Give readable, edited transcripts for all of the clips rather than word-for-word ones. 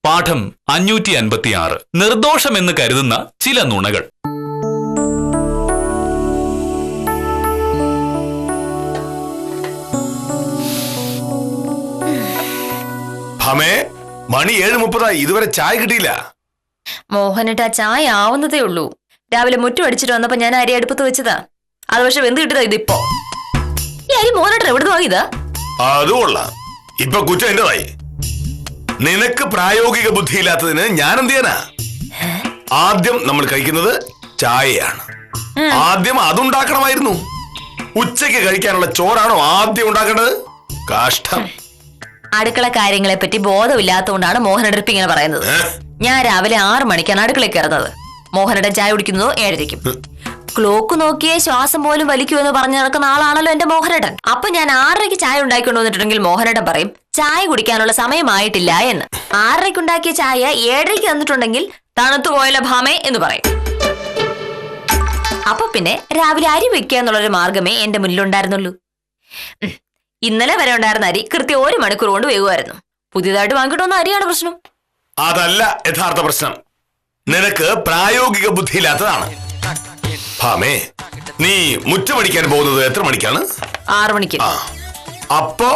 പാഠം 556. നിർദോഷമെന്ന് കരുതുന്ന ചില നുണകൾ. ഭാമേ, മണി 7:30, ഇതുവരെ ചായ കിട്ടിയില്ല. മോഹനേട്ടാ, ചായ ആവുന്നതേ ഉള്ളൂ. രാവിലെ മുറ്റം അടിച്ചിട്ട് വന്നപ്പോ ഞാൻ അരി അടുപ്പത്ത് വെച്ചതാ. അത് പക്ഷെ വെന്ത് കിട്ടതാ ഇതിപ്പോ. ഈ അരി മോഹനേട്ടൻ എവിടുന്ന് വാങ്ങിയതാ? അത് കൊള്ളാം. ഇപ്പൊ കുറ്റം എന്റേതായി. നിനക്ക് പ്രായോഗിക ബുദ്ധിയില്ലാത്തതിന് ഞാൻ എന്ത് ചെയ്യാനാ? ആദ്യം നമ്മൾ കഴിക്കുന്നത് ചായയാണ്. ആദ്യം അതുണ്ടാക്കണമായിരുന്നു. ഉച്ചയ്ക്ക് കഴിക്കാനുള്ള ചോറാണോ ആദ്യം ഉണ്ടാക്കേണ്ടത്? കാഷ്ടം. അടുക്കള കാര്യങ്ങളെ പറ്റി ബോധമില്ലാത്തതുകൊണ്ടാണ് മോഹനേട്ടൻ ഇങ്ങനെ പറയുന്നത്. ഞാൻ രാവിലെ 6 മണിക്കാണ് അടുക്കളയിൽ കയറുന്നത്. മോഹനേട്ടൻ ചായ കുടിക്കുന്നത് 7:30-ക്കും. ക്ലോക്ക് നോക്കിയേ ശ്വാസം പോലും വലിക്കുമെന്ന് പറഞ്ഞു നടക്കുന്ന ആളാണല്ലോ എന്റെ മോഹനേട്ടൻ. അപ്പൊ ഞാൻ 6:30-ക്ക് ചായ ഉണ്ടാക്കിക്കൊണ്ട് വന്നിട്ടുണ്ടെങ്കിൽ മോഹനേട്ടൻ പറയും ചായ കുടിക്കാനുള്ള സമയമായിട്ടില്ല എന്ന്. 6:30-ക്ക് ഉണ്ടാക്കിയ ചായ 7:30-ക്ക് തന്നിട്ടുണ്ടെങ്കിൽ തണുത്തു പോയല്ലോ ഭാമേ എന്ന് പറയും. അപ്പൊ പിന്നെ രാവിലെ അരി വെക്കുക എന്നുള്ളൊരു മാർഗമേ എന്റെ മുന്നിലുണ്ടായിരുന്നുള്ളൂ. ഇന്നലെ വരെ ഉണ്ടായിരുന്ന അരി കൃത്യം 1 മണിക്കൂർ കൊണ്ട് വേകുമായിരുന്നു. പുതിയതായിട്ട് വാങ്ങിക്കൊണ്ടുവന്ന അരിയാണ് പ്രശ്നം. അതല്ല യഥാർത്ഥ പ്രശ്നം. നിനക്ക് പ്രായോഗിക ബുദ്ധിയില്ലാത്തതാണ്. ഭാമേ, നീ മുറ്റമടിക്കാൻ പോകുന്നത് എത്ര മണിക്കാണ്? 6 മണിക്ക്. അപ്പോ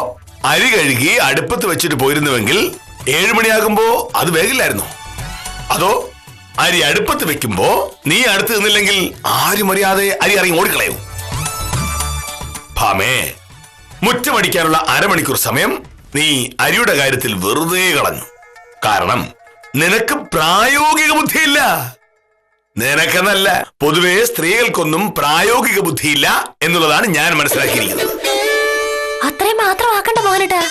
അരി കഴുകി അടുപ്പത്ത് വെച്ചിട്ട് പോയിരുന്നുവെങ്കിൽ 7 മണിയാകുമ്പോ അത് വേഗില്ലായിരുന്നു. അതോ അരി അടുപ്പത്ത് വെക്കുമ്പോ നീ അടുത്ത് നിന്നില്ലെങ്കിൽ ആരും അറിയാതെ അരി ഇറങ്ങി ഓടിക്കളയും. ഭാമേ, മുറ്റമടിക്കാനുള്ള 1/2 മണിക്കൂർ സമയം നീ അരിയുടെ കാര്യത്തിൽ വെറുതെ കളഞ്ഞു. കാരണം നിനക്ക് പ്രായോഗിക ബുദ്ധിയില്ല. നിനക്കെന്നല്ല, പൊതുവെ സ്ത്രീകൾക്കൊന്നും പ്രായോഗിക ബുദ്ധിയില്ല എന്നുള്ളതാണ് ഞാൻ മനസ്സിലാക്കിയിരിക്കുന്നത്. അത്രയും മാത്രമാക്കണ്ട മോഹനേട്ടാ.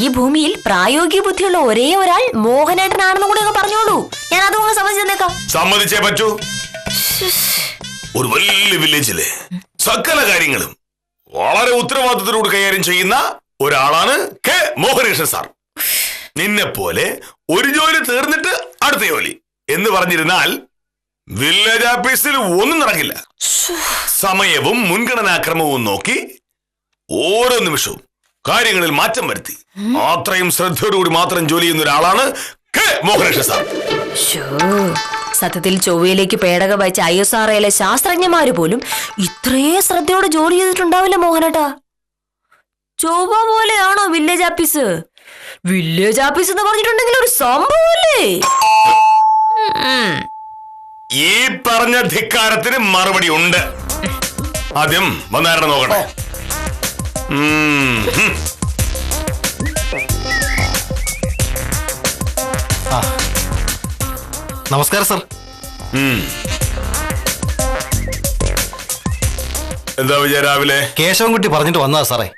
ഈ ഭൂമിയിൽ പ്രായോഗിക ബുദ്ധിയുള്ള ഒരേ ഒരാൾ മോഹനേട്ടനാണെന്നും കൂടി അങ്ങ് പറഞ്ഞോളൂ. ഞാൻ അതുകൊണ്ട് സമ്മതിച്ചേക്കാം. സമ്മതിച്ചേ പറ്റൂ. ഒരു വലിയ വില്ലേജിലെ സകല കാര്യങ്ങളും വളരെ ഉത്തരവാദിത്തത്തോട് കൈകാര്യം ചെയ്യുന്ന ഒരാളാണ് കെ മോഹനകൃഷ്ണൻ സാർ. നിന്നെ പോലെ ഒരു ജോലി തീർന്നിട്ട് അടുത്ത ജോലി എന്ന് പറഞ്ഞിരുന്നാൽ വില്ലേജ് ഓഫീസിൽ ഒന്നും നടക്കില്ല. സമയവും മുൻഗണനാക്രമവും നോക്കി ഓരോ നിമിഷവും കാര്യങ്ങളിൽ മാറ്റം വരുത്തി അത്രയും ശ്രദ്ധയോടുകൂടി മാത്രം ജോലി ചെയ്യുന്ന ഒരാളാണ് കെ മോഹനകൃഷ്ണൻ സാർ. സത്യത്തിൽ ചൊവ്വയിലേക്ക് പേടക വായിച്ച ISROയിലെ ശാസ്ത്രജ്ഞന്മാര് പോലും ഇത്രയും ശ്രദ്ധയോടെ ജോലി ചെയ്തിട്ടുണ്ടാവില്ല മോഹനേട്ടാ. ചൊവ്വ പോലെയാണോ വില്ലേജ് ഓഫീസ്? വില്ലേജ് ഓഫീസ് എന്ന് പറഞ്ഞിട്ടുണ്ടെങ്കിൽ ഒരു സംഭവമല്ലേ? ഈ പറഞ്ഞ ധിക്കാരത്തിന് മറുപടി ഉണ്ട്. ആദ്യം വന്നാരണം നോക്കട്ടെ. നമസ്കാരം സർ. എന്താ വിജയ രാവിലെ? കേശവൻകുട്ടി പറഞ്ഞിട്ട് വന്നതാ സാറേ.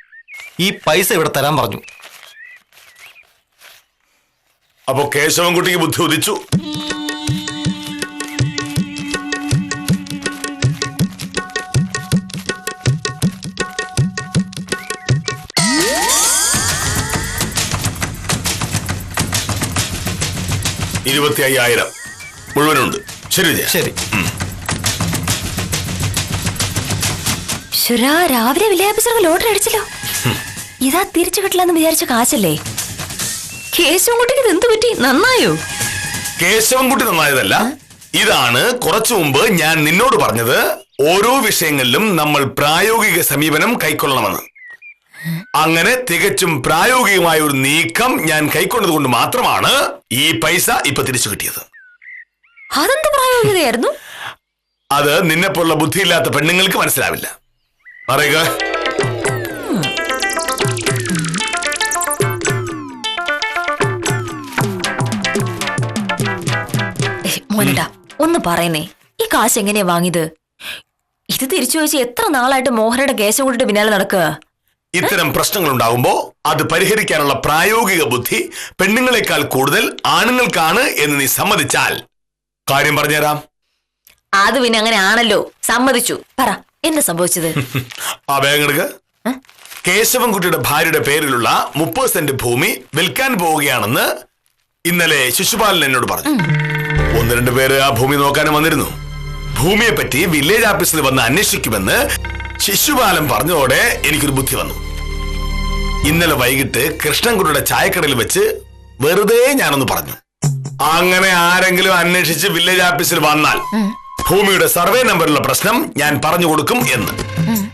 ഈ പൈസ ഇവിടെ തരാൻ പറഞ്ഞു. അപ്പൊ കേശവൻകുട്ടിക്ക് ബുദ്ധി ഉദിച്ചു. $25,000 മുഴുവനുണ്ട്. ശരി ശരി. രാവിലെ വില്ലേജ് ഓഫീസർക്ക് ലോട്ടറി അടിച്ചല്ലോ. ഇതാ തിരിച്ചു കിട്ടില്ലെന്ന് വിചാരിച്ച കാശല്ലേ? കേശവൻകുട്ടിക്ക് ഇത് എന്ത് പറ്റി? നന്നായോ? കേശവൻകുട്ടി നന്നായതല്ല, ഇതാണ് കുറച്ചു മുമ്പ് ഞാൻ നിന്നോട് പറഞ്ഞത്. ഓരോ വിഷയങ്ങളിലും നമ്മൾ പ്രായോഗിക സമീപനം കൈക്കൊള്ളണമെന്ന്. അങ്ങനെ തികച്ചും പ്രായോഗികമായ ഒരു നീക്കം ഞാൻ കൈക്കൊണ്ടത് കൊണ്ട് മാത്രമാണ് ഈ പൈസ ഇപ്പൊ തിരിച്ചു കിട്ടിയത്. അതെന്ത് പ്രായോഗികതയായിരുന്നു? അത് നിന്നെപ്പോലുള്ള ബുദ്ധിയില്ലാത്ത പെണ്ണുങ്ങൾക്ക് മനസ്സിലാവില്ല. പറയുക. മോനേട്ടാ, ഒന്ന് പറയുന്നേ, ഈ കാശ് എങ്ങനെയാ വാങ്ങിയത്? ഇത് തിരിച്ചു വെച്ച് എത്ര നാളായിട്ട് മോഹനയുടെ കേശവൻകുട്ടിയുടെ പിന്നാലെ നടക്കുക? ഇത്തരം പ്രശ്നങ്ങൾ ഉണ്ടാകുമ്പോ അത് പരിഹരിക്കാനുള്ള പ്രായോഗിക ബുദ്ധി പെണ്ണുങ്ങളെക്കാൾ കൂടുതൽ ആണുങ്ങൾക്കാണ് എന്ന് നീ സമ്മതിച്ചാൽ കാര്യം പറഞ്ഞുതരാം. അത് പിന്നെ അങ്ങനെ ആണല്ലോ. സമ്മതിച്ചു. പറ, എന്താ സംഭവിച്ചത്? ആ ബാഗ് എടുക്ക. കേശവൻകുട്ടിയുടെ ഭാര്യയുടെ പേരിലുള്ള 30 സെന്റ് ഭൂമി വിൽക്കാൻ പോവുകയാണെന്ന് ഇന്നലെ ശിശുപാലൻ എന്നോട് പറഞ്ഞു. 1-2 പേര് ആ ഭൂമി നോക്കാനും വന്നിരുന്നു. ഭൂമിയെ പറ്റി വില്ലേജ് ഓഫീസിൽ വന്ന് അന്വേഷിക്കുമെന്ന് ശിശുപാലൻ പറഞ്ഞതോടെ എനിക്കൊരു ബുദ്ധി വന്നു. ഇന്നലെ വൈകിട്ട് കൃഷ്ണൻകുട്ടിയുടെ ചായക്കടയിൽ വെച്ച് വെറുതെ ഞാനൊന്ന് പറഞ്ഞു. അങ്ങനെ ആരെങ്കിലും അന്വേഷിച്ച് വില്ലേജ് ഓഫീസിൽ വന്നാൽ ഭൂമിയുടെ സർവേ നമ്പറിലുള്ള പ്രശ്നം ഞാൻ പറഞ്ഞു കൊടുക്കും എന്ന്,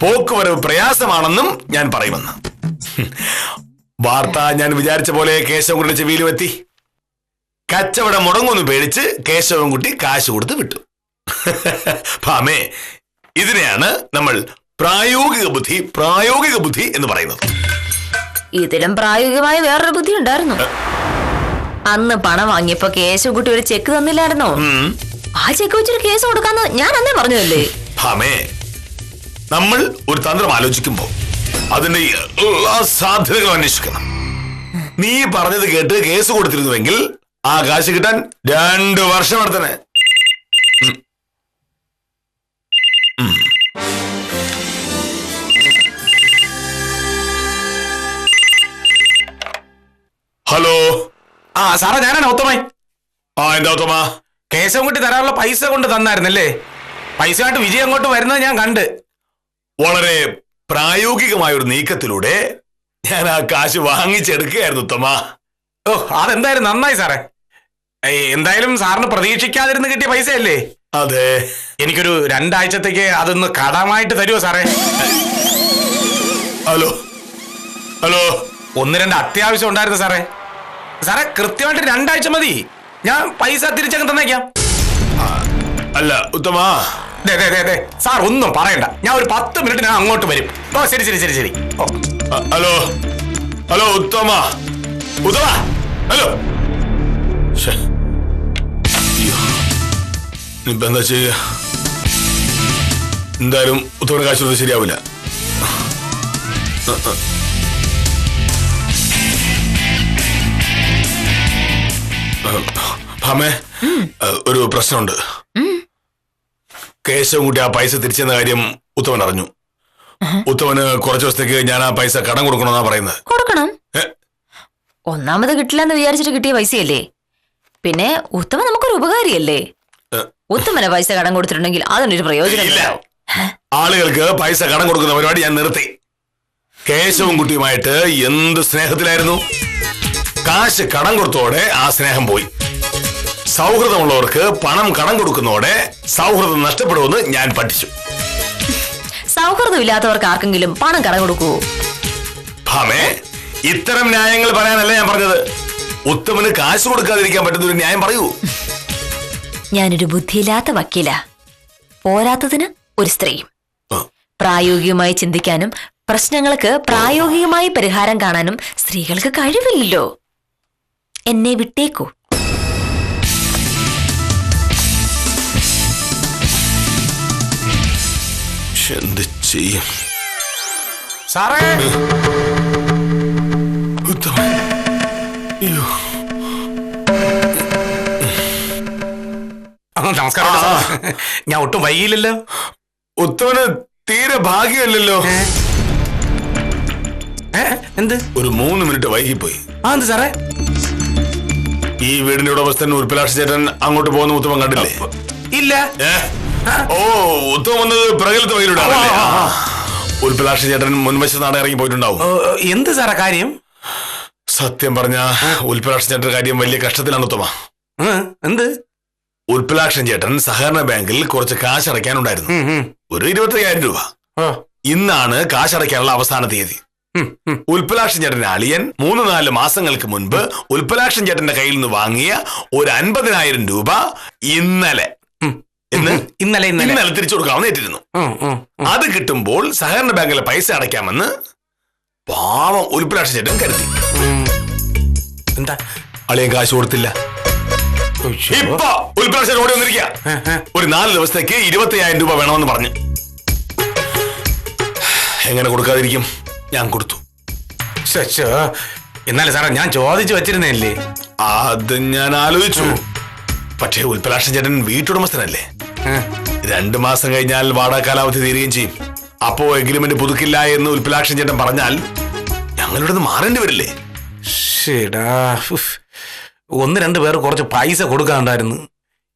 പോക്കുവരവ് പ്രയാസമാണെന്നും ഞാൻ പറയുമെന്ന്. വാർത്ത ഞാൻ വിചാരിച്ച പോലെ കേശവൻകുട്ടിയുടെ ചെവിയിലും എത്തി. കച്ചവടം മുടങ്ങുമെന്ന് പേടിച്ച് കേശവൻകുട്ടി കാശ് കൊടുത്ത് വിട്ടു. ഭാമേ, ഇതിനെയാണ് നമ്മൾ പ്രായോഗിക ബുദ്ധി എന്ന് പറയുന്നത്. ഇതിലും പ്രായോഗികമായ വേറൊരു ബുദ്ധി ഉണ്ടായിരുന്നു. അന്ന് പണം വാങ്ങിയപ്പോ കേശവൻകുട്ടി ഒരു ചെക്ക് തന്നില്ലായിരുന്നോ? ആ ചെക്ക് വെച്ചൊരു കേസ് കൊടുക്കാന്ന് ഞാൻ അന്നേ പറഞ്ഞതല്ലേ? ഭാമേ, നമ്മൾ ഒരു തന്ത്രം ആലോചിക്കുമ്പോ അതിന്റെ എല്ലാ സാധ്യതകളും അന്വേഷിക്കണം. നീ പറഞ്ഞത് കേട്ട് കേസ് കൊടുത്തിരുന്നുവെങ്കിൽ ആ കാശ് കിട്ടാൻ 2 വർഷം എടുത്തനെ. ഹലോ. ആ സാറേ, ഞാനാണ് ഉത്തമായി. എന്താ ഉത്തമ? കേശവൻകുട്ടി തരാനുള്ള പൈസ കൊണ്ട് തന്നായിരുന്നല്ലേ? പൈസയായിട്ട് വിജയ് അങ്ങോട്ട് വരുന്നത് ഞാൻ കണ്ട്. വളരെ പ്രായോഗികമായ ഒരു നീക്കത്തിലൂടെ ഞാൻ ആ കാശ് വാങ്ങിച്ചെടുക്കുകയായിരുന്നു ഉത്തമ. ഓ, അതെന്തായാലും നന്നായി സാറേ. എന്തായാലും സാറിന് പ്രതീക്ഷിക്കാതിരുന്ന് കിട്ടിയ പൈസയല്ലേ? അതെ. എനിക്കൊരു 2 ആഴ്ചത്തേക്ക് അതൊന്ന് കടമായിട്ട് തരുമോ സാറേ? Hello hello. 1-2 അത്യാവശ്യം ഉണ്ടായിരുന്നു സാറേ. സാറേ, കൃത്യമായിട്ട് 2 ആഴ്ച മതി. ഞാൻ പൈസ തിരിച്ചങ്ങ് തന്നേക്കാം. അല്ല ഉത്തമ, സാർ ഒന്നും പറയണ്ട. ഞാൻ ഒരു 10 മിനിറ്റ് ഞാൻ അങ്ങോട്ട് വരും. ഓ ശരി ശരി ശരി ശരി. ഓ ഹലോ ഹലോ ഉത്തമ. ഉത്തമ ഹലോ. ഇപ്പൊ എന്താ ചെയ്യുക? എന്തായാലും ഉത്തമന് കാശ് കൊടുത്ത് ശരിയാവില്ല. ഭാമേ, ഒരു പ്രശ്നമുണ്ട്. കേശവൻകുട്ടി ആ പൈസ തിരിച്ചെന്ന കാര്യം ഉത്തമൻ അറിഞ്ഞു. ഉത്തമന് കുറച്ചു ദിവസത്തേക്ക് ഞാൻ ആ പൈസ കടം കൊടുക്കണമെന്നാ പറയുന്നത്. കൊടുക്കണം. ഒന്നാമത് കിട്ടില്ലെന്ന് വിചാരിച്ചിട്ട് കിട്ടിയ പൈസയല്ലേ? പിന്നെ ഉത്തമൻ നമുക്കൊരു ഉപകാരിയല്ലേ? ഉത്തമനെ പൈസ കടം കൊടുത്തിട്ടുണ്ടെങ്കിൽ അതിനൊരു പ്രയോജനം ഇല്ല. ആളുകൾക്ക് പൈസ കടം കൊടുക്കുന്ന പരിപാടി ഞാൻ നിർത്തി. കേശവൻകുട്ടിയുമായിട്ട് എന്ത് സ്നേഹത്തിലായിരുന്നു. കാശ് കടം കൊടുത്തോടെ ആ സ്നേഹം പോയി. സൗഹൃദമുള്ളവർക്ക് പണം കടം കൊടുക്കുന്നതോടെ സൗഹൃദം നഷ്ടപ്പെടുമെന്ന് ഞാൻ പഠിച്ചു. സൗഹൃദമില്ലാത്തവർക്ക് ആർക്കെങ്കിലും പണം കടം കൊടുക്കുവോ? ഭാമേ, ഇത്തരം ന്യായങ്ങൾ പറയാനല്ല ഞാൻ പറഞ്ഞത്. ഉത്തമന് കാശ് കൊടുക്കാതിരിക്കാൻ പറ്റുന്ന ഒരു ന്യായം പറയൂ. ഞാനൊരു ബുദ്ധിയില്ലാത്ത വക്കീല, പോരാത്തതിന് ഒരു സ്ത്രീയും. പ്രായോഗികമായി ചിന്തിക്കാനും പ്രശ്നങ്ങൾക്ക് പ്രായോഗികമായി പരിഹാരം കാണാനും സ്ത്രീകൾക്ക് കഴിവില്ലല്ലോ. എന്നെ വിട്ടേക്കൂ. എന്ത് ചെയ്യും സാറേ? നമസ്കാരം. ഞാൻ ഒട്ടും വൈകിയില്ലല്ലോ. ഉത്തമന് തീരെ ഭാഗ്യമല്ലല്ലോ. എന്ത്? ഒരു 3 മിനിറ്റ് വൈകിപ്പോയി. എന്ത് സാറേ? ഈ വീടിന്റെ ഉടമസ്ഥൻ ഉൽപ്പലാക്ഷ ചേട്ടൻ അങ്ങോട്ട് പോകുന്ന ഉത്തമൻ കണ്ടില്ലേ? ഇല്ല. ഓ, ഉത്തമം വന്നത് പ്രകലത്തെ വൈകിട്ടാണ്. ഉൽപ്പലാക്ഷ ചേട്ടൻ മുൻവശത്ത് നാടെ ഇറങ്ങി പോയിട്ടുണ്ടാവും. എന്ത് സാറേ കാര്യം? സത്യം പറഞ്ഞ ഉൽപ്പലാക്ഷ ചേട്ടന്റെ കാര്യം വലിയ കഷ്ടത്തിലാണ് ഉത്തമ. എന്ത്? ഉൽപ്പലാക്ഷൻ ചേട്ടൻ സഹകരണ ബാങ്കിൽ കുറച്ച് കാശ് അടയ്ക്കാനുണ്ടായിരുന്നു. ഒരു 25,000 രൂപ. ഇന്നാണ് കാശ് അടയ്ക്കാനുള്ള അവസാന തീയതി. ഉൽപ്പലാക്ഷൻ ചേട്ടന്റെ അളിയൻ 3-4 മാസങ്ങൾക്ക് മുൻപ് ഉൽപ്പലാക്ഷൻ ചേട്ടന്റെ കയ്യിൽ നിന്ന് വാങ്ങിയ ഒരു 50,000 രൂപ ഇന്നലെ തിരിച്ചു കൊടുക്കാമെന്ന് ഏറ്റിരുന്നു. അത് കിട്ടുമ്പോൾ സഹകരണ ബാങ്കിലെ പൈസ അടയ്ക്കാമെന്ന് പാവം ഉൽപ്പലാക്ഷൻ ചേട്ടൻ കരുതി. എന്താ? അളിയൻ കാശ് കൊടുത്തില്ല. ഇപ്പൊ ഉൽപ്പലാക്ഷൻ ഓടി വന്നിരിക്കുക. ഒരു 4 ദിവസത്തേക്ക് 25,000 രൂപ വേണമെന്ന് പറഞ്ഞു. എങ്ങനെ കൊടുക്കാതിരിക്കും? ഞാൻ കൊടുത്തു. എന്നാലും സാറേ, ഞാൻ ചോദിച്ചു വെച്ചിരുന്നല്ലേ? അത് ഞാൻ ആലോചിച്ചു. പക്ഷേ ഉൽപ്പലാക്ഷൻ ചേട്ടൻ വീട്ടുടമസ്ഥനല്ലേ. 2 മാസം കഴിഞ്ഞാൽ വാടക കാലാവധി തീരുകയും ചെയ്യും. അപ്പോ എഗ്രിമെന്റ് പുതുക്കില്ല എന്ന് ഉൽപ്പലാക്ഷൻ ചേട്ടൻ പറഞ്ഞാൽ ഞങ്ങളിവിടെ നിന്ന് മാറേണ്ടി വരില്ലേ? 1-2 പേർ കുറച്ച് പൈസ കൊടുക്കാനുണ്ടായിരുന്നു.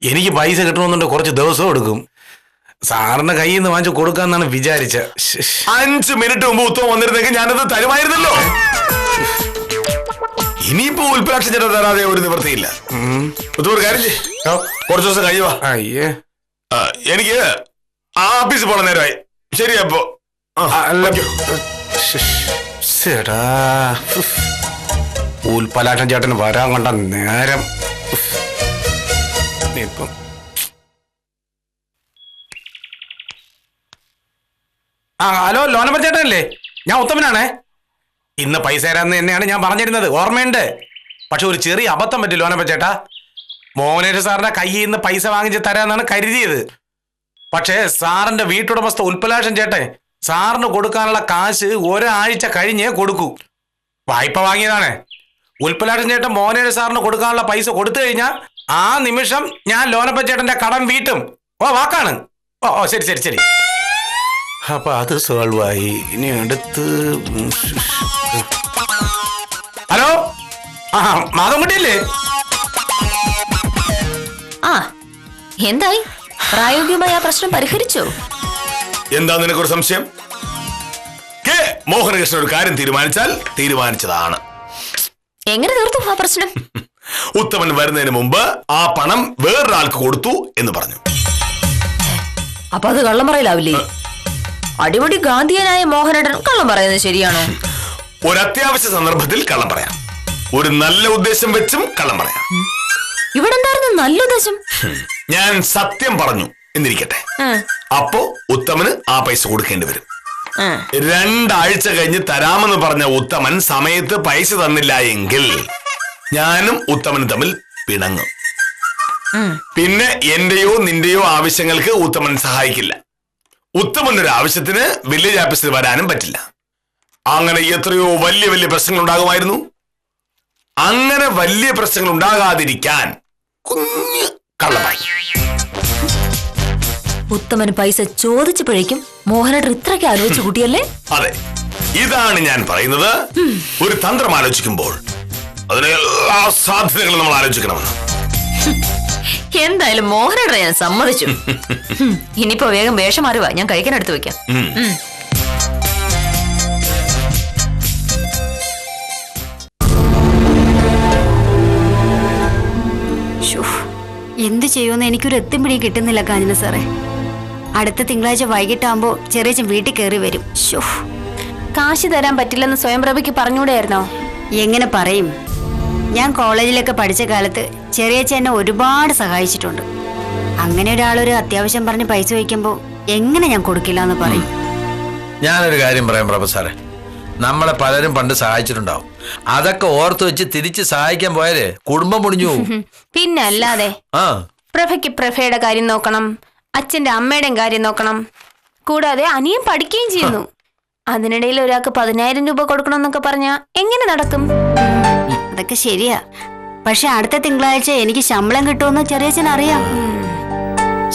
എനിക്ക് പൈസ കിട്ടണമെന്നുണ്ട് കുറച്ച് ദിവസവും എടുക്കും. സാറിന്റെ കയ്യിൽ നിന്ന് വാങ്ങിച്ചു കൊടുക്കാന്നാണ് വിചാരിച്ച. 5 മിനിറ്റ് മുമ്പ് ഉത്തമം വന്നിരുന്നെങ്കിൽ ഞാനത് തരുമായിരുന്നല്ലോ. ഇനിയിപ്പോ ഉൽപ്പലാക്ഷം ചേട്ടൻ തരാതെ ഒരു നിവൃത്തിയില്ല. ഒരു കാര്യം ചെയ്യ്, കുറച്ചു ദിവസം കഴിയുവാ. അയ്യേ, എനിക്ക് ആഫീസിൽ പോണ നേരമായി. ശരി അപ്പോ. ചേട്ടാ, ഉൽപ്പലാക്ഷൻ ചേട്ടന് വരാൻ കൊണ്ട നേരം. ഇപ്പം ഹലോ, ലോനപ്പൻ ചേട്ടനല്ലേ? ഞാൻ ഉത്തമനാണേ. ഇന്ന് പൈസ തരാന്ന് തന്നെയാണ് ഞാൻ പറഞ്ഞിരുന്നത്, ഓർമ്മയുണ്ട്. പക്ഷെ ഒരു ചെറിയ അബദ്ധം പറ്റി ലോനപ്പൻ ചേട്ടാ. മോഹനേഷ് സാറിന്റെ കയ്യിൽ നിന്ന് പൈസ വാങ്ങിച്ച് തരാന്നാണ് കരുതിയത്. പക്ഷേ സാറിന്റെ വീട്ടുടമസ്ഥ ഉൽപ്പലാക്ഷൻ ചേട്ടൻ സാറിന് കൊടുക്കാനുള്ള കാശ് ഒരാഴ്ച കഴിഞ്ഞേ കൊടുക്കൂ. വായ്പ വാങ്ങിയതാണ്. ഉൽപ്പലാക്ഷൻ ചേട്ടൻ മോഹനേഷ് സാറിന് കൊടുക്കാനുള്ള പൈസ കൊടുത്തു കഴിഞ്ഞാൽ ആ നിമിഷം ഞാൻ ലോനപ്പൻ ചേട്ടന്റെ കടം വീട്ടും. ഓ, വാക്കാണ്. ഓ ശരി ശരി ശരി. അപ്പൊ അത് സോൾവ് ആയി. ഇനി അടുത്ത് ഹലോ, മാധവൻകുട്ടിയല്ലേ? ആ, എന്തായി? പ്രായോഗികമായി ആ പ്രശ്നം പരിഹരിച്ചോ? എന്താ നിനക്കൊരു സംശയം? കെ മോഹനകൃഷ്ണൻ ഒരു കാര്യം തീരുമാനിച്ചാൽ തീരുമാനിച്ചതാണ്. എങ്ങനെ തീർത്തു ആ പ്രശ്നം? ഉത്തമൻ വരുന്നതിന് മുമ്പ് ആ പണം വേറൊരാൾക്ക് കൊടുത്തു എന്ന് പറഞ്ഞു. അപ്പൊ അത് കള്ളം പറയലാവില്ലേ? അടിപൊളി ഗാന്ധിയനായ മോഹനേട്ടൻ കള്ളം പറയുന്നത് ശരിയാണോ? ഒരു അത്യാവശ്യ സന്ദർഭത്തിൽ കള്ളം പറയാം, ഒരു നല്ല ഉദ്ദേശം വെച്ചും കള്ളം പറയാം. ഇവിടെ എന്തായിരുന്നു നല്ല ഉദ്ദേശം? ഞാൻ സത്യം പറഞ്ഞു എന്നിരിക്കട്ടെ, അപ്പോ ഉത്തമന് ആ പൈസ കൊടുക്കേണ്ടി വരും. 2 ആഴ്ച കഴിഞ്ഞ് തരാമെന്ന് പറഞ്ഞ ഉത്തമൻ സമയത്ത് പൈസ തന്നില്ല എങ്കിൽ ഞാനും ഉത്തമനും തമ്മിൽ പിണങ്ങും. പിന്നെ എന്റെയോ നിന്റെയോ ആവശ്യങ്ങൾക്ക് ഉത്തമൻ സഹായിക്കില്ല. ഉത്തമന്റെ ഒരു ആവശ്യത്തിന് വില്ലേജ് ഓഫീസിൽ വരാനും പറ്റില്ല. അങ്ങനെ എത്രയോ വലിയ വലിയ പ്രശ്നങ്ങൾ ഉണ്ടാകുമായിരുന്നു. അങ്ങനെ വലിയ പ്രശ്നങ്ങൾ ഉണ്ടാകാതിരിക്കാൻ കുഞ്ഞ് കള്ളമായി. ഉത്തമന് പൈസ ചോദിച്ചപ്പോഴേക്കും മോഹനേട്ടൻ ഇത്രയ്ക്ക് ആലോചിച്ചു കൂട്ടിയല്ലേ? അതെ, ഇതാണ് ഞാൻ പറയുന്നത്. ഒരു തന്ത്രം ആലോചിക്കുമ്പോൾ അതിന് എല്ലാ സാധ്യതകളും നമ്മൾ ആലോചിക്കണമെന്ന്. എന്തായാലും മോഹനേട്ടനെ ഞാൻ സമ്മതിച്ചു. ഇനിയിപ്പോ വേഗം വേഷം മാറുക, ഞാൻ കഴിക്കാൻ എടുത്തു വെക്കാം. എന്ത് ചെയ്യുമെന്ന് എനിക്കൊരു എത്തിപ്പിടി കിട്ടുന്നില്ല കാഞ്ചന സാറേ. അടുത്ത തിങ്കളാഴ്ച വൈകിട്ടാകുമ്പോ ചെറിയച്ഛൻ വീട്ടിൽ കയറി വരും. കാശ് തരാൻ പറ്റില്ലെന്ന് സ്വയംപ്രഭയ്ക്ക് പറഞ്ഞുകൂടെയായിരുന്നോ? എങ്ങനെ പറയും? ഞാൻ കോളേജിലൊക്കെ പഠിച്ച കാലത്ത് ചെറിയച്ഛൻ എന്നെ ഒരുപാട് സഹായിച്ചിട്ടുണ്ട്. അങ്ങനെ ഒരാളൊരു അത്യാവശ്യം പറഞ്ഞ് പൈസ വയ്ക്കുമ്പോൾ എങ്ങനെ ഞാൻ കൊടുക്കില്ല എന്ന് പറയും? ഞാനൊരു കാര്യം പറയാം പ്രൊഫസറെ, നമ്മളെ പലരും പണ്ട് സഹായിച്ചിട്ടുണ്ടാവും. അതൊക്കെ ഓർത്ത് വെച്ച് തിരിച്ച് സഹായിക്കാൻ പോയാലേ കുടുംബം മുടിഞ്ഞു പോകും. പിന്നെ അല്ലാതെ. പ്രഭയ്ക്ക് പ്രഭയുടെ കാര്യം നോക്കണം, അച്ഛന്റെ അമ്മയുടെയും കാര്യം നോക്കണം, കൂടാതെ അനിയൻ പഠിക്കുകയും ചെയ്യുന്നു. അതിനിടയിൽ ഒരാൾക്ക് 10,000 രൂപ കൊടുക്കണമെന്നൊക്കെ പറഞ്ഞാ എങ്ങനെ നടക്കും? അതൊക്കെ ശരിയാ. പക്ഷെ അടുത്ത തിങ്കളാഴ്ച എനിക്ക് ശമ്പളം കിട്ടുമെന്ന് ചെറിയച്ഛൻ അറിയാം.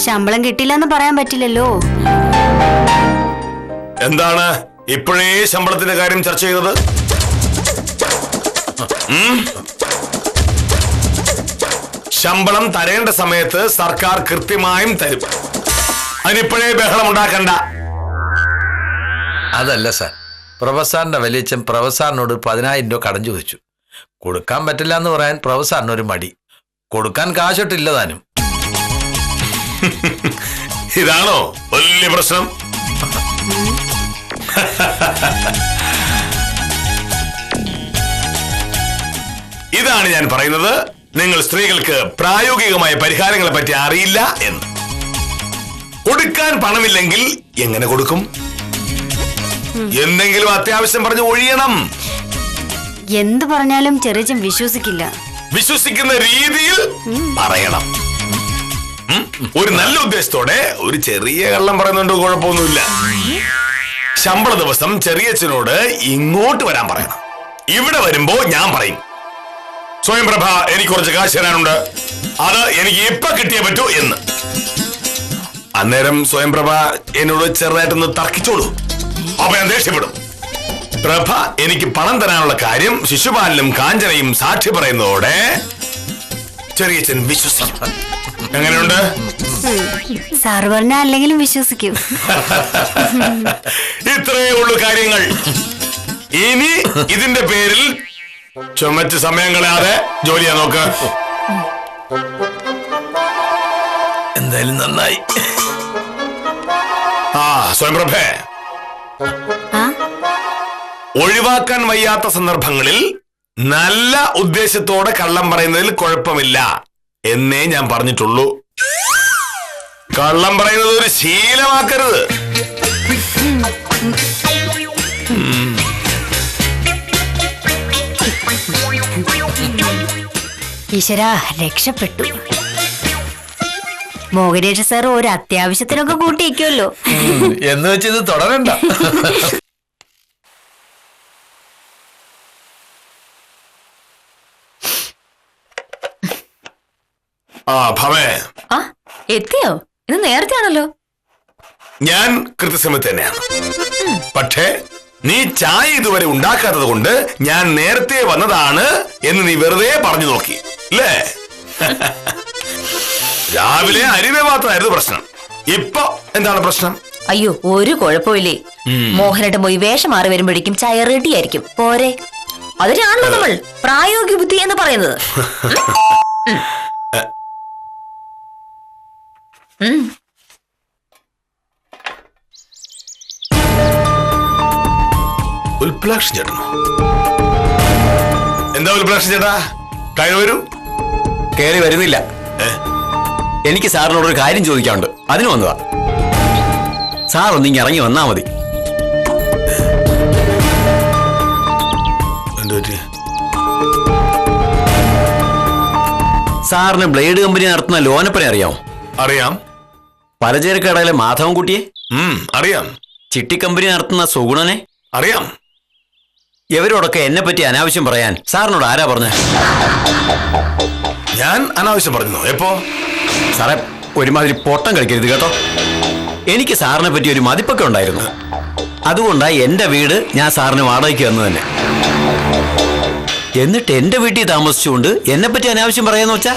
ശമ്പളം കിട്ടില്ലെന്ന് പറയാൻ പറ്റില്ലല്ലോ. എന്താണ് ഇപ്പോഴേ ശമ്പളത്തിന്റെ കാര്യം ചർച്ച ചെയ്തത്? ശമ്പളം തരേണ്ട സമയത്ത് സർക്കാർ കൃത്യമായും തരും. അതിനിപ്പോഴേ ബഹളം ഉണ്ടാക്കണ്ട. അതല്ല സാർ, പ്രൊഫസറിന്റെ വലിയച്ഛൻ പ്രൊഫസറിനോട് 10,000 രൂപ കടം ചോദിച്ചു. കൊടുക്കാൻ പറ്റില്ല എന്ന് പറയാൻ പ്രൊഫസറിനൊരു മടി. കൊടുക്കാൻ കാശിട്ടില്ല താനും. ഇതാണോ വലിയ പ്രശ്നം? ഇതാണ് ഞാൻ പറയുന്നത്, നിങ്ങൾ സ്ത്രീകൾക്ക് പ്രായോഗികമായ പരിഹാരങ്ങളെ പറ്റി അറിയില്ല എന്ന്. കൊടുക്കാൻ പണമില്ലെങ്കിൽ എങ്ങനെ കൊടുക്കും? എന്തെങ്കിലും അത്യാവശ്യം പറഞ്ഞ് ഒഴിയണം. എന്ത് പറഞ്ഞാലും ചെറിയച്ഛൻ വിശ്വസിക്കില്ല. വിശ്വസിക്കുന്ന രീതിയിൽ പറയണം. ഒരു നല്ല ഉദ്ദേശത്തോടെ ഒരു ചെറിയ കള്ളം പറയുന്നുണ്ട്, കുഴപ്പമൊന്നുമില്ല. ശമ്പള ദിവസം ചെറിയച്ഛനോട് ഇങ്ങോട്ട് വരാൻ പറയണം. ഇവിടെ വരുമ്പോ ഞാൻ പറയും, സ്വയംപ്രഭ എനിക്ക് കുറച്ച് കാശ് തരാനുണ്ട്, അത് എനിക്ക് ഇപ്പൊ കിട്ടിയേ പറ്റൂ എന്ന്. അന്നേരം സ്വയംപ്രഭ എന്നോട് ചെറുതായിട്ടൊന്ന് തർക്കിച്ചോളൂ. അപ്പൊ ഞാൻ ദേഷ്യപ്പെടും. പ്രഭ എനിക്ക് പണം തരാനുള്ള കാര്യം ശിശുപാലനും കാഞ്ചനയും സാക്ഷി പറയുന്നതോടെ ചെറിയച്ഛൻ വിശ്വസിക്കും. എങ്ങനെയുണ്ട്? സാറ് പറഞ്ഞ അല്ലെങ്കിലും വിശ്വസിക്കും. ഇത്രയേ ഉള്ളൂ കാര്യങ്ങൾ. ഇനി ഇതിന്റെ പേരിൽ ചുമച്ച് സമയം കളയാതെ ജോലി ചെയ്യാൻ നോക്ക്. എന്തായാലും നന്നായി. ആ സ്വയംപ്രഭേ, ആ ഒഴിവാക്കാൻ വയ്യാത്ത സന്ദർഭങ്ങളിൽ നല്ല ഉദ്ദേശത്തോടെ കള്ളം പറയുന്നതിൽ കുഴപ്പമില്ല എന്നേ ഞാൻ പറഞ്ഞിട്ടുള്ളൂ. കള്ളം പറയുന്നത് ഒരു ശീലമാക്കരുത്. ഈശ്വരാ, രക്ഷപ്പെട്ടു. മോഹനേഷ് സാർ ഒരു അത്യാവശ്യത്തിനൊക്കെ കൂട്ടിയിരിക്കുമല്ലോ. എന്ന് വെച്ച് ഇത് തുടരണ്ട. ആ ഭവേ, ആ എത്തിയോ? ഇത് നേരത്തെ ആണല്ലോ. ഞാൻ കൃത്യസമയത്ത് തന്നെയാണ്. പക്ഷേ നീ ചായ ഇതുവരെ ഉണ്ടാക്കാത്തത് കൊണ്ട് ഞാൻ നേരത്തെ വന്നതാണ് എന്ന് നീ വെറുതെ പറഞ്ഞു നോക്കി അല്ലേ? രാവിലെ അരിവേ മാത്രമായിരുന്നു പ്രശ്നം. ഇപ്പൊ എന്താണ് പ്രശ്നം? അയ്യോ, ഒരു കുഴപ്പമില്ലേ. മോഹനേട്ടൻ പോയി വേഷം മാറി വരുമ്പോഴേക്കും ചായ റെഡി ആയിരിക്കും. പോരെ, അതിനാണല്ലോ നമ്മൾ പ്രായോഗിക ബുദ്ധി എന്ന് പറയുന്നത്. ഉൽപ്ലാക്ഷൻ ചേട്ടനോ? എന്താ ഉൽപ്ലാക്ഷൻ ചേട്ടാ, കയറി വരൂ. കയറി വരുന്നില്ല. എനിക്ക് സാറിനോടൊരു കാര്യം ചോദിക്കാനുണ്ട്, അതിന് വന്നതാ. സാർ ഒന്നിങ്ങി ഇറങ്ങി വന്നാ മതി. സാറിന് ബ്ലേഡ് കമ്പനി നടത്തുന്ന ലോനപ്പനെ അറിയാമോ? അറിയാം. പലചരക്കടയിലെ മാധവൻകുട്ടിയെ? അറിയാം. ചിട്ടി കമ്പനി നടത്തുന്ന സുഗുണനെ? അറിയാം. ഇവരോടൊക്കെ എന്നെ പറ്റി അനാവശ്യം പറയാൻ സാറിനോട് ആരാ പറഞ്ഞ? ഞാൻ അനാവശ്യം പറഞ്ഞു? എപ്പോ? സാറേ, ഒരുമാതിരി പൊട്ടം കളിക്കരുത് കേട്ടോ. എനിക്ക് സാറിനെ പറ്റി ഒരു മതിപ്പൊക്കെ ഉണ്ടായിരുന്നു. അതുകൊണ്ടാണ് എന്റെ വീട് ഞാൻ സാറിന് വാടകയ്ക്ക് വന്നു തന്നെ. എന്നിട്ട് എന്റെ വീട്ടിൽ താമസിച്ചുകൊണ്ട് എന്നെ പറ്റി അനാവശ്യം പറയാന്ന് വെച്ചാ?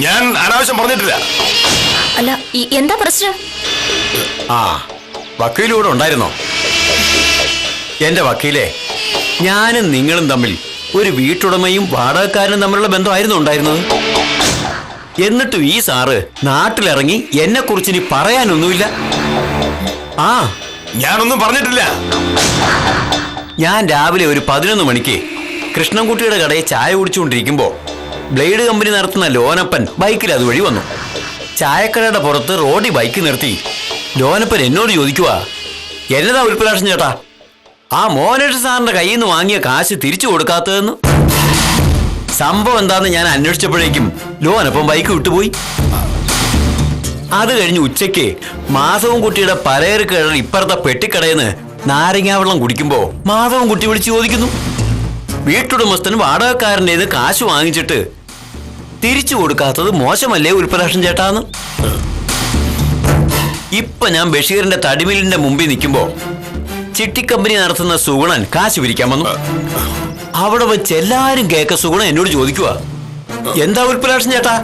ഞാൻ അനാവശ്യം പറഞ്ഞിട്ടില്ല. അല്ല, എന്താ പ്രശ്നം? ആ, വക്കീലൂടെ ഉണ്ടായിരുന്നോ? എന്റെ വക്കീലേ, ഞാനും നിങ്ങളും തമ്മിൽ ഒരു വീട്ടുടമയും വാടകക്കാരനും തമ്മിലുള്ള ബന്ധമായിരുന്നു ഉണ്ടായിരുന്നത്. എന്നിട്ടും ഈ സാറ് നാട്ടിലിറങ്ങി എന്നെ കുറിച്ച് ഇനി പറയാനൊന്നുമില്ല. ആ, ഞാനൊന്നും പറഞ്ഞിട്ടില്ല. ഞാൻ രാവിലെ ഒരു 11 മണിക്ക് കൃഷ്ണൻകുട്ടിയുടെ കടയിൽ ചായ കുടിച്ചുകൊണ്ടിരിക്കുമ്പോ ബ്ലേഡ് കമ്പനി നടത്തുന്ന ലോനപ്പൻ ബൈക്കിൽ അതുവഴി വന്നു. ചായക്കടയുടെ പുറത്ത് റോഡിൽ ബൈക്ക് നിർത്തി ലോനപ്പൻ എന്നോട് ചോദിക്കുവാ, എന്നതാ ഉൽപ്പലാക്ഷൻ ചേട്ടാ, ആ മോഹനേഷ് സാറിന്റെ കയ്യിൽ നിന്ന് വാങ്ങിയ കാശ് തിരിച്ചു കൊടുക്കാത്തതെന്ന്. സംഭവം എന്താന്ന് ഞാൻ അന്വേഷിച്ചപ്പോഴേക്കും ലോനപ്പൻ ബൈക്ക് വിട്ടുപോയി. അത് കഴിഞ്ഞ് ഉച്ചയ്ക്ക് മാധവൻകുട്ടിയുടെ പലചരക്ക് ഇപ്പുറത്തെ പെട്ടിക്കടയിൽ നിന്ന് നാരങ്ങാവെള്ളം കുടിക്കുമ്പോ മാധവൻകുട്ടി വിളിച്ച് ചോദിക്കുന്നു, വീട്ടുടമസ്ഥൻ വാടകക്കാരൻ്റെ കാശ് വാങ്ങിച്ചിട്ട് തിരിച്ചു കൊടുക്കാത്തത് മോശമല്ലേ ഉൽപ്പലാക്ഷൻ ചേട്ടാന്ന്. ഇപ്പൊ ഞാൻ ബഷീറിന്റെ തടിമിലിന്റെ മുമ്പിൽ നിൽക്കുമ്പോ ചിട്ടിക്കമ്പനി നടത്തുന്ന സുഗുണൻ കാശ് പിരിക്കാൻ വന്നു. അവിടെ വെച്ച് എല്ലാരും കേക്ക സുഗുണൻ എന്നോട് ചോദിക്കുക, എന്താ ഉൽപ്പലാക്ഷൻ ചേട്ടാ,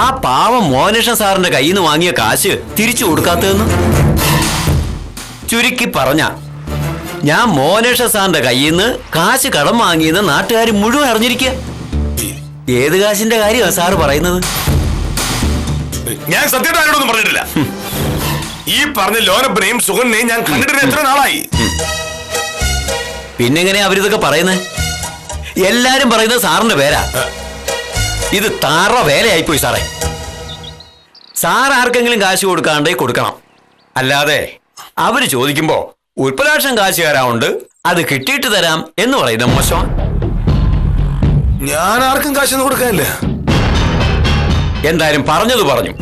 ആ പാവം മോഹനേഷൻ സാറിന്റെ കയ്യിൽ നിന്ന് വാങ്ങിയ കാശ് തിരിച്ചു കൊടുക്കാത്തതെന്ന്. ചുരുക്കി പറഞ്ഞ, ഞാൻ മോഹനേഷൻ സാറിന്റെ കയ്യിൽ നിന്ന് കാശ് കടം വാങ്ങിയെന്ന് നാട്ടുകാർ മുഴുവൻ അറിഞ്ഞിരിക്കുക. ഏത് കാശിന്റെ കാര്യമാണ് സാറ് പറയുന്നത്? ഞാൻ സത്യമായിട്ട് ആരോടൊന്നും പറഞ്ഞിട്ടില്ല. ഈ പറഞ്ഞ ലോനപ്പനെയും സുഗുണനെയും ഞാൻ കണ്ടിട്ട് എത്ര നാളായി. പിന്നെങ്ങനെയാ അവരിതൊക്കെ പറയുന്നത്? എല്ലാരും പറയുന്നത് സാറിന്റെ പേരാ. ഇത് താറ വേലയായിപ്പോയി സാറേ. സാർ ആർക്കെങ്കിലും കാശ് കൊടുക്കാണ്ടേ കൊടുക്കണം. അല്ലാതെ അവര് ചോദിക്കുമ്പോ ഉൽപ്പലാക്ഷൻ കാശ് തരാറുണ്ട്, അത് കിട്ടിയിട്ട് തരാം എന്ന് പറയുന്നത് മോശം. ഞാൻ ആർക്കും കാശൊന്നും കൊടുക്കാനില്ല. എന്തായാലും പറഞ്ഞത് പറഞ്ഞു.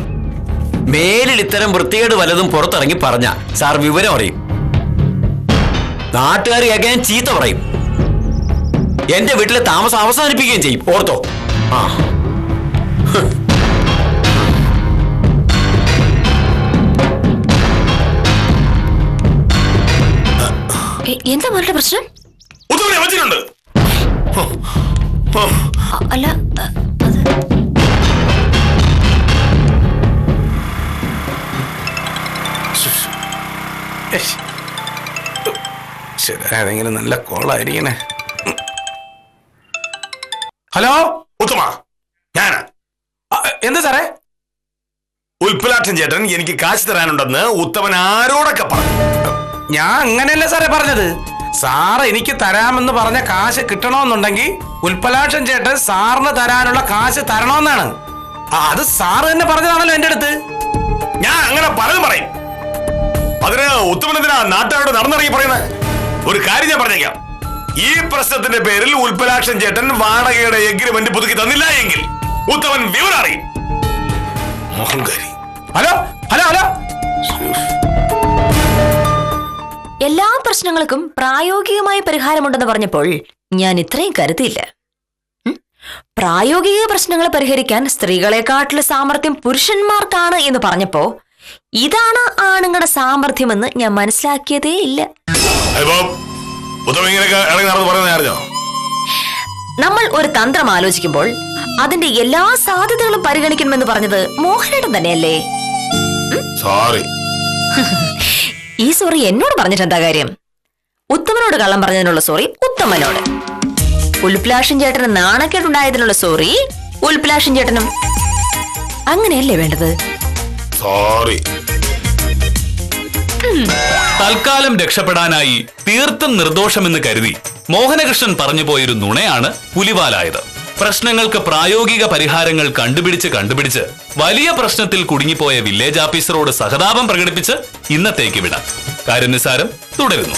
മേലിൽ ഇത്തരം വൃത്തികേട് വല്ലതും പുറത്തിറങ്ങി പറഞ്ഞ സാർ വിവരം അറിയും. നാട്ടുകാർ കേൾക്കാൻ ചീത്ത പറയും. എന്റെ വീട്ടിലെ താമസം അവസാനിപ്പിക്കുകയും ചെയ്യും. ഓർത്തോ? ആ, എന്താ മോളുടെ പ്രശ്നം? വെച്ചിട്ടുണ്ട്. അല്ല, ശരി, ഏതെങ്കിലും നല്ല കോളായിരിക്കണേ. ഹലോ ഉത്തമ, ഞാനാ. എന്താ സാറേ? ഉൽപ്പലാക്ഷൻ ചേട്ടൻ എനിക്ക് കാശ് തരാനുണ്ടെന്ന് ഉത്തമൻ ആരോടൊക്കെ പറഞ്ഞു. ഞാൻ അങ്ങനെയല്ല സാറേ പറഞ്ഞത്. സാറ് എനിക്ക് തരാമെന്ന് പറഞ്ഞ കാശ് കിട്ടണമെന്നുണ്ടെങ്കിൽ ഉൽപ്പലാക്ഷൻ ചേട്ടൻ സാറിന് തരാനുള്ള കാശ് തരണമെന്നാണ്. അത് സാറ് തന്നെ പറഞ്ഞതാണല്ലോ എന്റെ അടുത്ത്. ഞാൻ അങ്ങനെ പലതും പറയും. അതിന് ഉത്തമൻ എന്തിനാ നാട്ടുകാരോട് നടന്നിറങ്ങി പറയുന്നത്? ഒരു കാര്യം ഞാൻ പറഞ്ഞേക്കാം. ഈ പ്രശ്നത്തിന്റെ പേരിൽ ഉൽപ്പലാക്ഷൻ ചേട്ടൻ വാടകയുടെ എഗ്രിമെന്റ് പുതുക്കി തന്നില്ല എങ്കിൽ ഉത്തമൻ വിവരം അറിയും. മോഹൻകാരി. Hello hello hello. എല്ലാ പ്രശ്നങ്ങൾക്കും പ്രായോഗികമായ പരിഹാരമുണ്ടെന്ന് പറഞ്ഞപ്പോൾ ഞാൻ ഇത്രയും കരുതിയില്ല. പ്രായോഗിക പ്രശ്നങ്ങൾ പരിഹരിക്കാൻ സ്ത്രീകളെക്കാട്ടിലും സാമർഥ്യം പുരുഷന്മാർക്കാണ് എന്ന് പറഞ്ഞപ്പോ ഇതാണ് ആണുങ്ങളുടെ സാമർഥ്യമെന്ന് ഞാൻ മനസ്സിലാക്കിയതേ ഇല്ല. നമ്മൾ ഒരു തന്ത്രം ആലോചിക്കുമ്പോൾ അതിന്റെ എല്ലാ സാധ്യതകളും പരിഗണിക്കണമെന്ന് പറഞ്ഞത് മോഹനേട്ടൻ തന്നെയല്ലേ? സോറി. ഈ സോറി എന്നോട് പറഞ്ഞിട്ട് എന്താ കാര്യം? ഉത്തമനോട് കള്ളം പറഞ്ഞതിനുള്ള സോറി ഉത്തമനോട്, ഉൽപ്പലാക്ഷൻ ചേട്ടന് നാണക്കേടുണ്ടായതിനുള്ള സോറി ഉൽപ്പലാക്ഷൻ ചേട്ടനും. അങ്ങനെയല്ലേ വേണ്ടത്? സോറി. തൽക്കാലം രക്ഷപ്പെടാനായി തീർത്തും നിർദോഷമെന്ന് കരുതി മോഹനകൃഷ്ണൻ പറഞ്ഞു പോയൊരു നുണയാണ് പുലിവാലായത്. പ്രശ്നങ്ങൾക്ക് പ്രായോഗിക പരിഹാരങ്ങൾ കണ്ടുപിടിച്ച് വലിയ പ്രശ്നത്തിൽ കുടുങ്ങിപ്പോയ വില്ലേജ് ഓഫീസറോട് സഹതാപം പ്രകടിപ്പിച്ച് ഇന്നത്തേക്ക് വിടാം. കാര്യം നിസ്സാരം തുടരുന്നു.